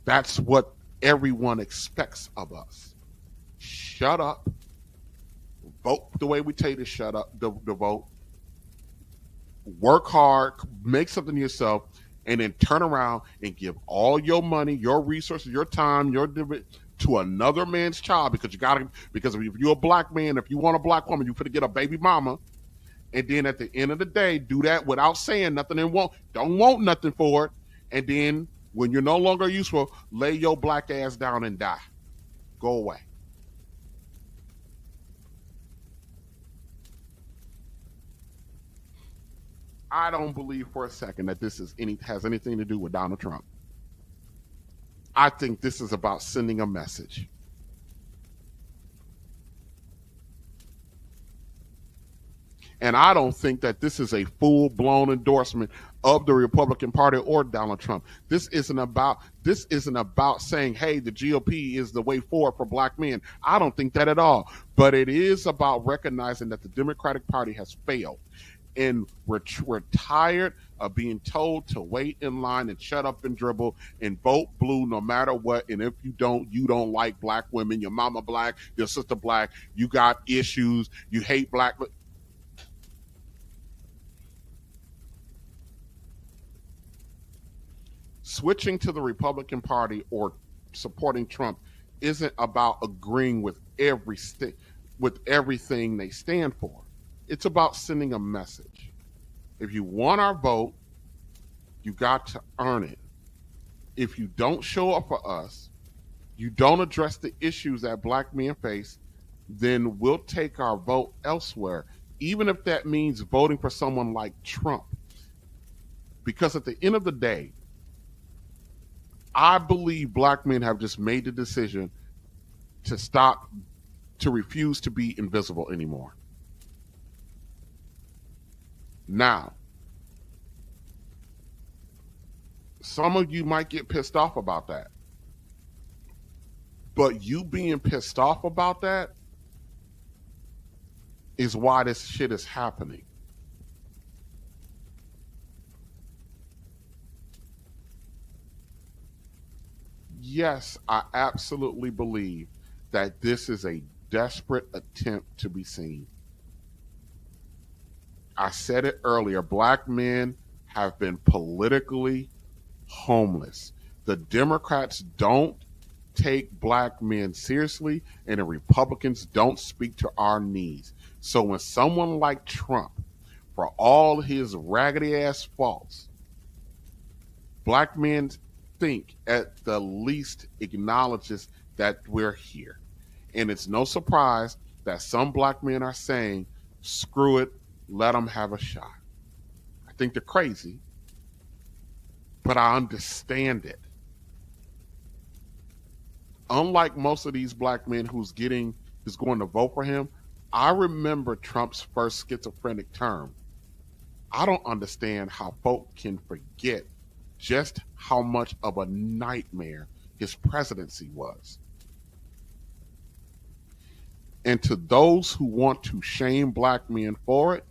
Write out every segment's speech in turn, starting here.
That's what everyone expects of us. Shut up, vote the way we tell you to shut up, the vote, work hard, make something yourself, and then turn around and give all your money, your resources, your time, to another man's child because you got to. Because if you're a black man, if you want a black woman, you finna get a baby mama, and then at the end of the day, do that without saying nothing and don't want nothing for it, and then when you're no longer useful, lay your black ass down and die. Go away. I don't believe for a second that this has anything to do with Donald Trump. I think this is about sending a message. And I don't think that this is a full-blown endorsement of the Republican Party or Donald Trump. This isn't about saying, hey, the GOP is the way forward for black men. I don't think that at all. But it is about recognizing that the Democratic Party has failed. And we're tired of being told to wait in line and shut up and dribble and vote blue no matter what. And if you don't like black women, your mama black, your sister black, you got issues, you hate black. Switching to the Republican Party or supporting Trump isn't about agreeing with with everything they stand for. It's about sending a message. If you want our vote, you got to earn it. If you don't show up for us, you don't address the issues that black men face, then we'll take our vote elsewhere, even if that means voting for someone like Trump. Because at the end of the day, I believe black men have just made the decision to stop, to refuse to be invisible anymore. Now, some of you might get pissed off about that. But you being pissed off about that is why this shit is happening. Yes, I absolutely believe that this is a desperate attempt to be seen. I said it earlier, black men have been politically homeless. The Democrats don't take black men seriously, and the Republicans don't speak to our needs. So when someone like Trump, for all his raggedy ass faults, black men think at the least acknowledges that we're here. And it's no surprise that some black men are saying, screw it, let them have a shot. I think they're crazy, but I understand it. Unlike most of these black men who's going to vote for him, I remember Trump's first schizophrenic term. I don't understand how folk can forget just how much of a nightmare his presidency was. And to those who want to shame black men for it,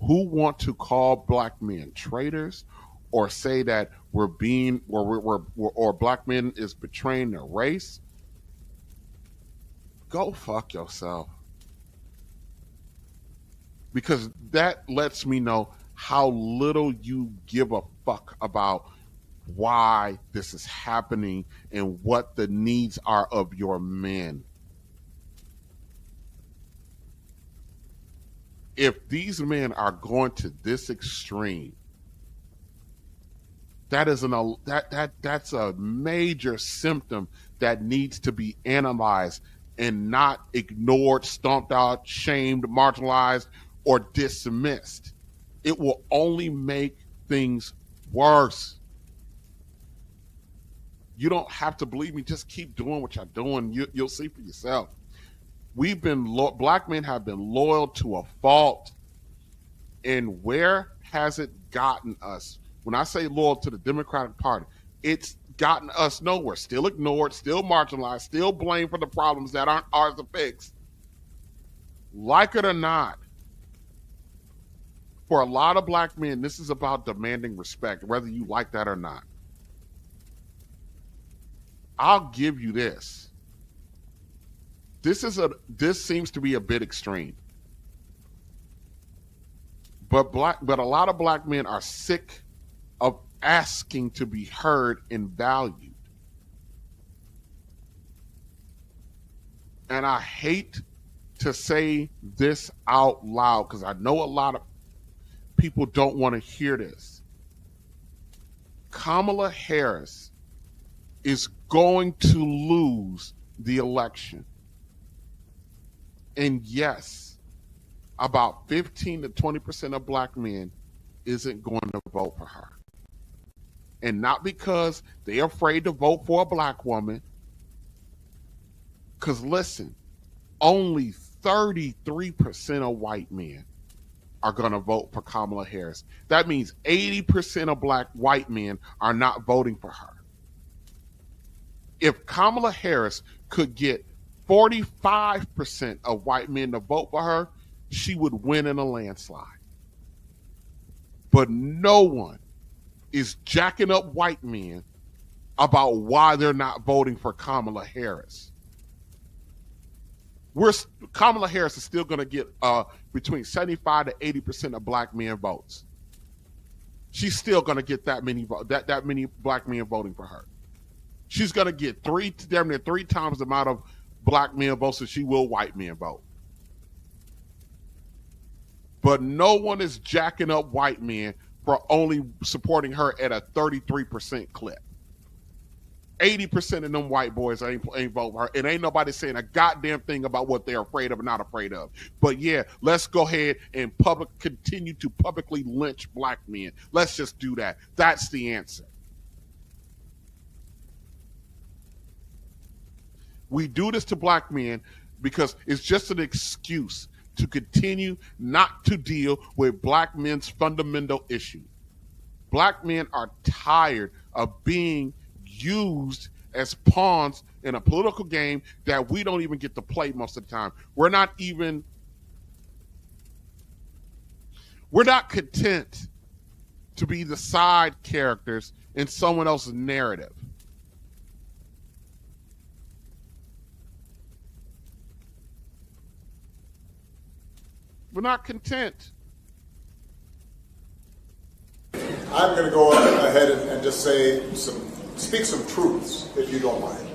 who want to call black men traitors, or say that or black men is betraying their race, go fuck yourself. Because that lets me know how little you give a fuck about why this is happening and what the needs are of your men. If these men are going to this extreme, that's a major symptom that needs to be analyzed and not ignored, stomped out, shamed, marginalized, or dismissed. It will only make things worse. You don't have to believe me. Just keep doing what you're doing. You'll see for yourself. Black men have been loyal to a fault. And where has it gotten us? When I say loyal to the Democratic Party, it's gotten us nowhere. Still ignored, still marginalized, still blamed for the problems that aren't ours to fix. Like it or not, for a lot of black men, this is about demanding respect, whether you like that or not. I'll give you this. This seems to be a bit extreme. But a lot of black men are sick of asking to be heard and valued. And I hate to say this out loud because I know a lot of people don't want to hear this. Kamala Harris is going to lose the election. And yes, about 15 to 20% of black men isn't going to vote for her. And not because they're afraid to vote for a black woman. Because listen, only 33% of white men are going to vote for Kamala Harris. That means 80% of white men are not voting for her. If Kamala Harris could get 45% of white men to vote for her, she would win in a landslide. But no one is jacking up white men about why they're not voting for Kamala Harris. Kamala Harris is still going to get between 75 to 80% of black men votes. She's still going to get that many black men voting for her. She's going to get damn near three times the amount of black men votes as she will white men vote. But no one is jacking up white men for only supporting her at a 33% clip. 80% of them white boys ain't voting for her. And ain't nobody saying a goddamn thing about what they're afraid of or not afraid of. But yeah, let's go ahead and continue to publicly lynch black men. Let's just do that. That's the answer. We do this to black men because it's just an excuse to continue not to deal with black men's fundamental issue. Black men are tired of being used as pawns in a political game that we don't even get to play most of the time. We're not content to be the side characters in someone else's narrative. We're not content. I'm going to go ahead and just speak some truths, if you don't mind.